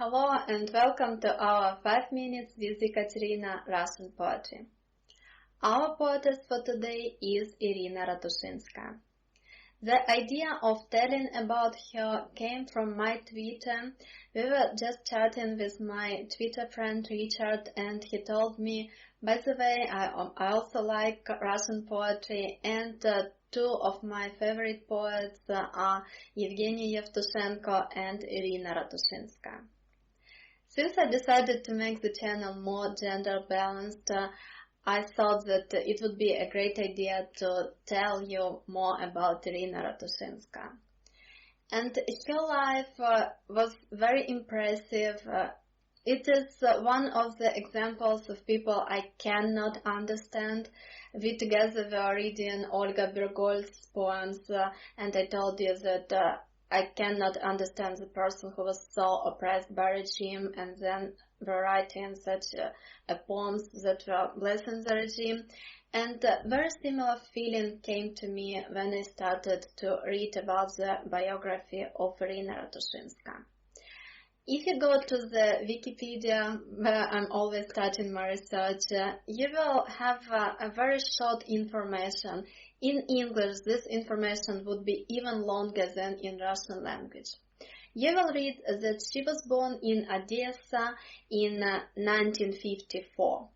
Hello and welcome to our 5 minutes with Ekaterina Russian poetry. Our poetess for today is Irina Ratushinskaya. The idea of telling about her came from my Twitter. We were just chatting with my Twitter friend Richard, and he told me, by the way, I also like Russian poetry, and two of my favorite poets are Evgeny Yevtushenko and Irina Ratushinskaya. Since I decided to make the channel more gender balanced, I thought that it would be a great idea to tell you more about Irina Ratushinskaya. And her life was very impressive. It is one of the examples of people I cannot understand. We together were reading Olga Bergol's poems, and I told you that I cannot understand the person who was so oppressed by regime and then were writing such poems that were blessing the regime. And a very similar feeling came to me when I started to read about the biography of Irina Ratushinskaya. If you go to the Wikipedia, where I'm always starting my research, you will have a very short information. In English, this information would be even longer than in Russian language. You will read that she was born in Odessa in 1954.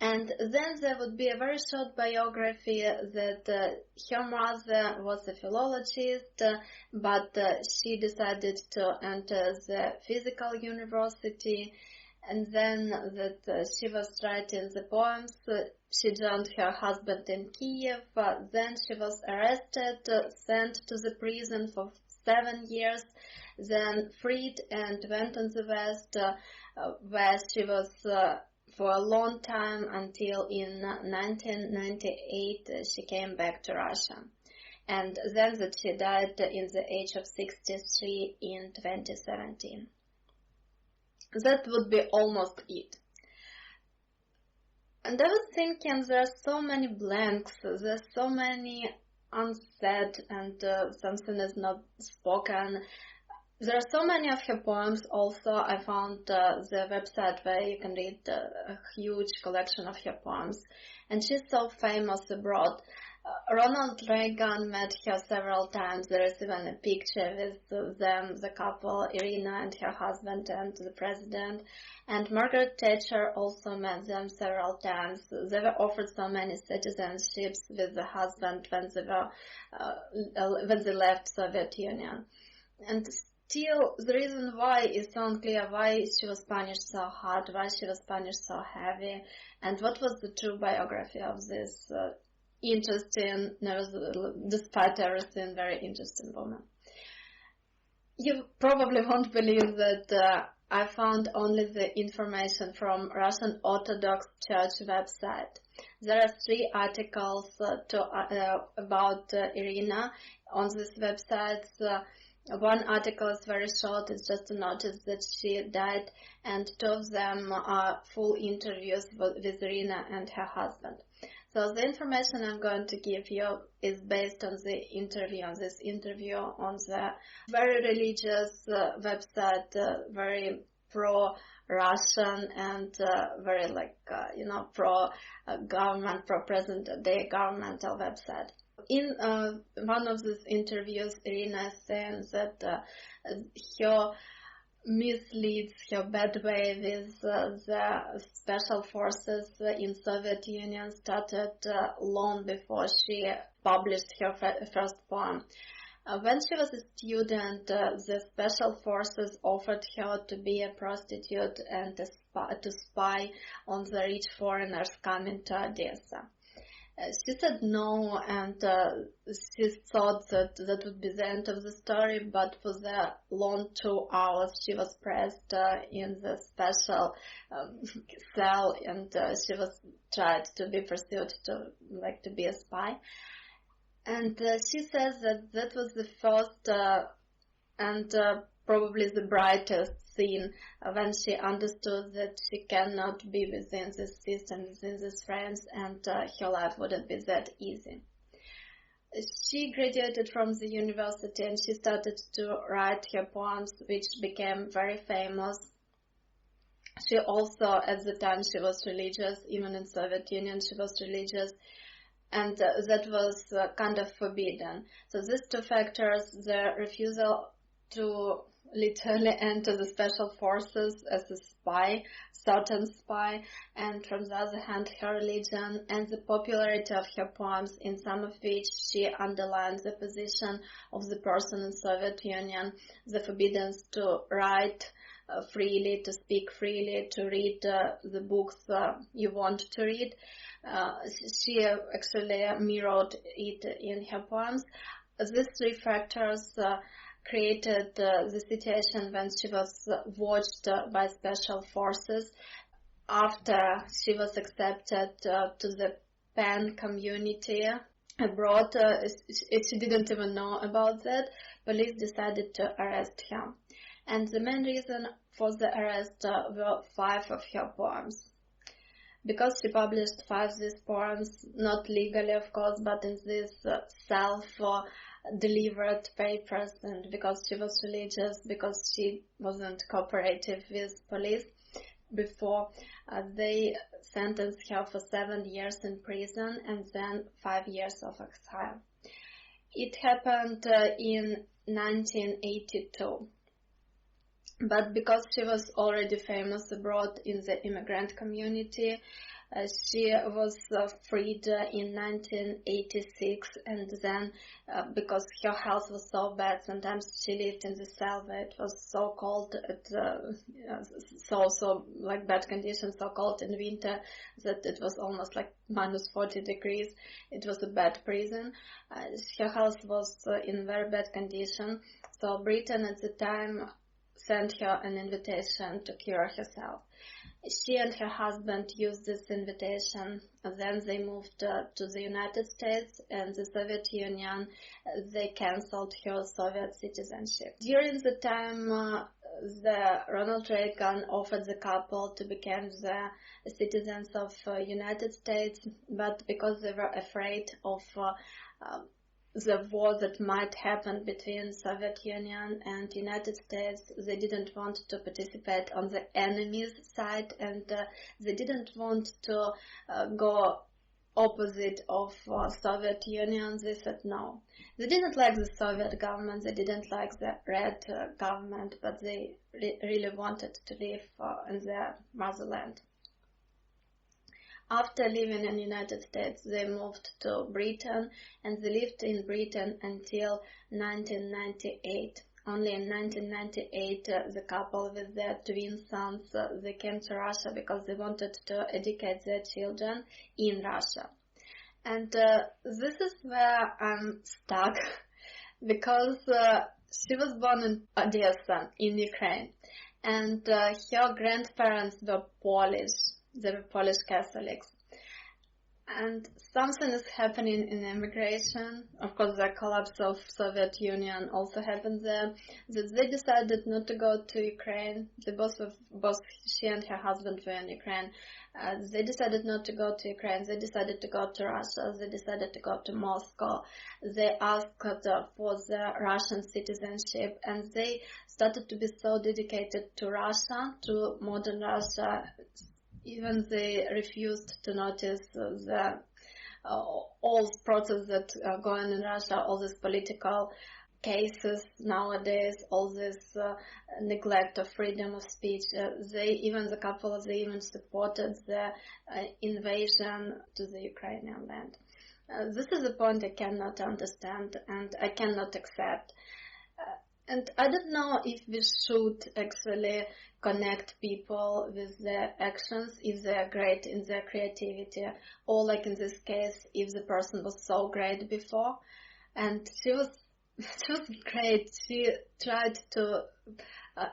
And then there would be a very short biography that her mother was a philologist, but she decided to enter the physical university, and then that she was writing the poems. She joined her husband in Kiev, then she was arrested, sent to the prison for 7 years, then freed and went on the West, where she was for a long time until in 1998 she came back to Russia. And then that she died in the age of 63 in 2017. That would be almost it. And I was thinking there are so many blanks, there are so many unsaid and something is not spoken. There are so many of her poems. Also, I found the website where you can read a huge collection of her poems. And she's so famous abroad. Ronald Reagan met her several times. There is even a picture with them, the couple, Irina and her husband and the president. And Margaret Thatcher also met them several times. They were offered so many citizenships with the husband when they left Soviet Union. And still, the reason why is so unclear, why she was punished so hard, why she was punished so heavy, and what was the true biography of this interesting, despite everything, very interesting woman. You probably won't believe that I found only the information from Russian Orthodox Church website. There are 3 articles about Irina on this website. One article is very short, it's just a notice that she died, and 2 of them are full interviews with Irina and her husband. So the information I'm going to give you is based on this interview on the very religious website, very pro-Russian and very pro-government, pro-present-day governmental website. In one of these interviews, Irina is saying that her misleads, her bad way with the special forces in Soviet Union started long before she published her first poem. When she was a student, the special forces offered her to be a prostitute and to spy on the rich foreigners coming to Odessa. She said no, and she thought that would be the end of the story, but for the long 2 hours she was pressed in the special cell, and she was tried to be pursued to be a spy. And she says that was the first and probably the brightest scene when she understood that she cannot be within this system, within these friends, and her life wouldn't be that easy. She graduated from the university and she started to write her poems, which became very famous. She also, at the time, she was religious. Even in Soviet Union, she was religious. And that was kind of forbidden. So these two factors, the refusal to literally enter the special forces as a spy, certain spy, and from the other hand, her religion and the popularity of her poems, in some of which she underlines the position of the person in Soviet Union, the forbiddance to write freely, to speak freely, to read the books you want to read. She actually mirrored it in her poems. These three factors created the situation when she was watched by special forces. After she was accepted to the pen community abroad, she didn't even know about that. Police decided to arrest her. And the main reason for the arrest were 5 of her poems. Because she published 5 of these poems, not legally of course, but in these self-delivered papers, and because she was religious, because she wasn't cooperative with police before, they sentenced her for 7 years in prison and then 5 years of exile. It happened in 1982. But because she was already famous abroad in the immigrant community, she was freed in 1986, and then because her health was so bad, sometimes she lived in the cell where it was so cold, so like bad conditions, so cold in winter that it was almost like minus 40 degrees. It was a bad prison. Her health was in very bad condition, so Britain at the time sent her an invitation to cure herself. She and her husband used this invitation, and then they moved to the United States and the Soviet Union. They cancelled her Soviet citizenship. During the time, the Ronald Reagan offered the couple to become the citizens of United States, but because they were afraid of the war that might happen between Soviet Union and United States, they didn't want to participate on the enemy's side, and they didn't want to go opposite of Soviet Union. They said no. They didn't like the Soviet government, they didn't like the Red government, but they really wanted to live in their motherland. After living in the United States, they moved to Britain, and they lived in Britain until 1998. Only in 1998, the couple with their twin sons, they came to Russia because they wanted to educate their children in Russia. And this is where I'm stuck, because she was born in Odessa, in Ukraine, and her grandparents were Polish. They were Polish Catholics. And something is happening in immigration. Of course, the collapse of Soviet Union also happened there. That they decided not to go to Ukraine. Both she and her husband were in Ukraine. They decided not to go to Ukraine. They decided to go to Russia. They decided to go to Moscow. They asked for the Russian citizenship, and they started to be so dedicated to Russia, to modern Russia. Even they refused to notice the all process that are going in Russia, all these political cases nowadays, all this neglect of freedom of speech. The couple, they even supported the invasion to the Ukrainian land. This is a point I cannot understand and I cannot accept. And I don't know if we should actually connect people with their actions, if they are great in their creativity, or like in this case, if the person was so great before. And she was great. She tried to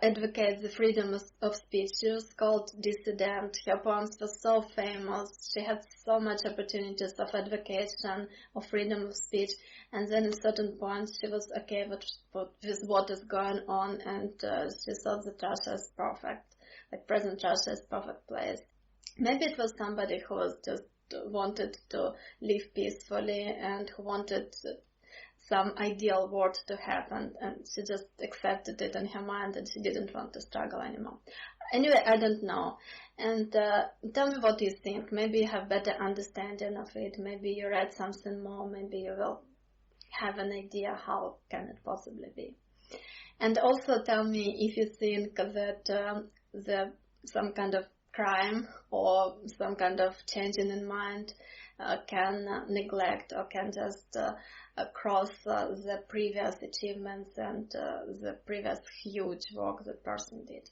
advocate the freedom of speech. She was called dissident. Her poems were so famous. She had so much opportunities of advocation, of freedom of speech. And then in certain points, she was okay with what is going on, and she thought that Russia is perfect, like present Russia is perfect place. Maybe it was somebody who was just wanted to live peacefully and who wanted some ideal word to happen, and she just accepted it in her mind and she didn't want to struggle anymore. Anyway, I don't know. And tell me what you think. Maybe you have better understanding of it. Maybe you read something more. Maybe you will have an idea how can it possibly be. And also tell me if you think that some kind of crime or some kind of changing in mind can neglect or can just cross the previous achievements and the previous huge work that person did.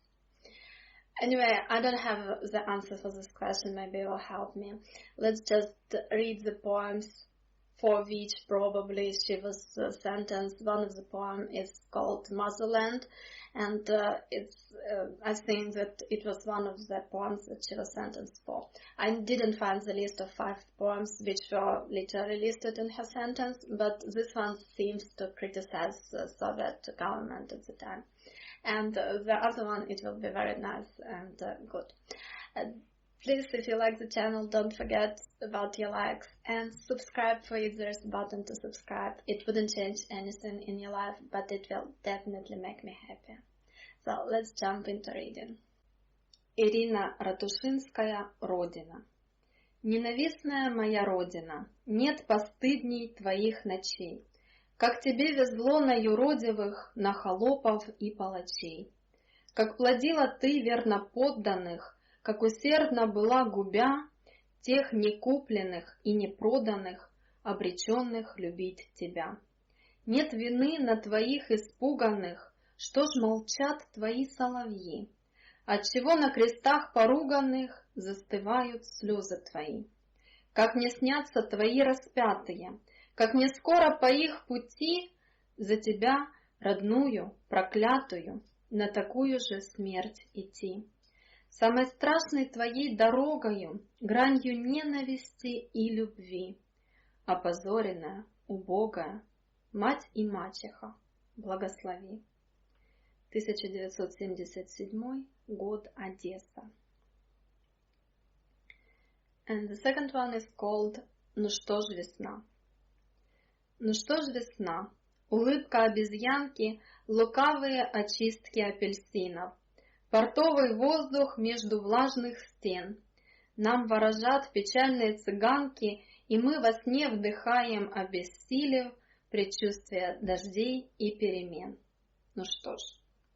Anyway, I don't have the answer for this question. Maybe it will help me. Let's just read the poems for which probably she was sentenced. One of the poems is called Motherland, and I think that it was one of the poems that she was sentenced for. I didn't find the list of 5 poems which were literally listed in her sentence, but this one seems to criticize the Soviet government at the time. And the other one, it will be very nice and good. Please, if you like the channel, don't forget about your likes and subscribe for it. There's a button to subscribe. It wouldn't change anything in your life, but it will definitely make me happy. So let's jump into reading. Ирина Ратушинская, Родина. Ненавистная моя Родина, нет постыдней твоих ночей, как тебе везло на юродивых, на холопов и палачей. Как плодила ты верноподданных, как усердно была губя тех некупленных и непроданных, обреченных любить тебя. Нет вины на твоих испуганных, что ж молчат твои соловьи, отчего на крестах поруганных застывают слезы твои. Как мне снятся твои распятые, как мне скоро по их пути за тебя, родную, проклятую, на такую же смерть идти. Самой страшной твоей дорогою, гранью ненависти и любви, опозоренная, убогая, мать и мачеха, благослови. 1977 год, Одесса. And the second one is called «Ну что ж весна». Ну что ж весна, улыбка обезьянки, лукавые очистки апельсинов. Портовый воздух между влажных стен. Нам ворожат печальные цыганки, и мы во сне вдыхаем, обессилев, предчувствие дождей и перемен. Ну что ж,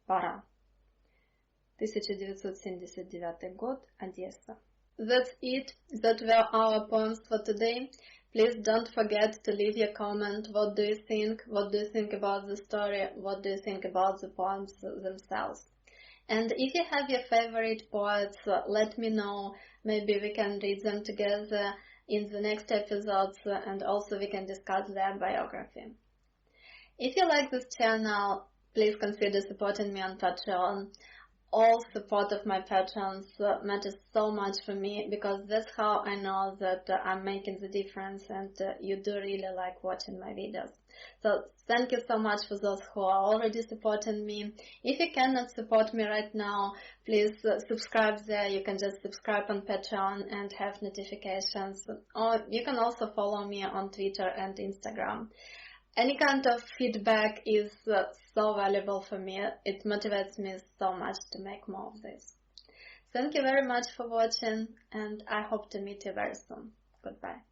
пора. 1979 год, Одесса. That's it. That were our poems for today. Please don't forget to leave your comment. What do you think? What do you think about the story? What do you think about the poems themselves? And if you have your favorite poets, let me know. Maybe we can read them together in the next episodes, and also we can discuss their biography. If you like this channel, please consider supporting me on Patreon. All support of my patrons matters so much for me, because that's how I know that I'm making the difference and you do really like watching my videos. So thank you so much for those who are already supporting me. If you cannot support me right now, please subscribe there. You can just subscribe on Patreon and have notifications. Or you can also follow me on Twitter and Instagram. Any kind of feedback is so valuable for me. It motivates me so much to make more of this. Thank you very much for watching, and I hope to meet you very soon. Goodbye.